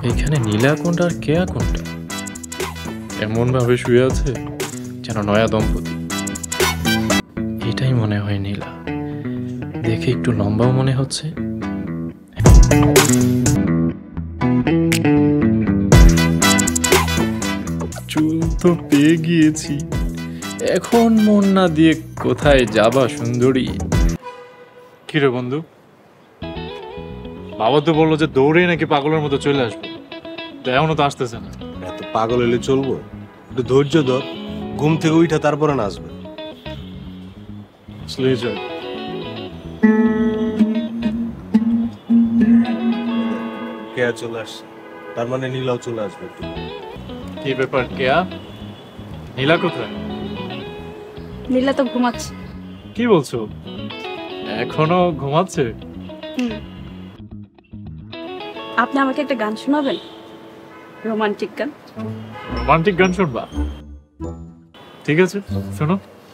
এইখানে নীলা কোনটা আর কেয়া কোনটা? এমন ভাবে শুয়ে আছে যেন নয়া দম্পতি। এটাই মনে হয় নীলা, দেখে একটু লম্বাও মনে হচ্ছে। চুল তো পেয়ে গিয়েছি, এখন মন না দিয়ে কোথায় যাবা সুন্দরী? কিরে বন্ধু, বাবা তো বললো যে দৌড়েই নাকি পাগলের মতো চলে আসবে, তো এখনো তো আসতেছে না। এত পাগল হলে চলবো? একটু ধৈর্য ধর, ঘুম থেকে উঠে তারপরে নাচবে। কেয়া চলে আসছে, তার মানে নীলাও চলে আসবে একটু। কি ব্যাপার কেয়া, নীলা কোথায়? নীলা তো ঘুমাচ্ছে। কি বলছো, এখনো ঘুমাচ্ছে? আপনি আমাকে একটা গান শোনাবেন, রোমান্টিক গান। রোমান্টিক গান শুনবা? ঠিক আছে, শোনো।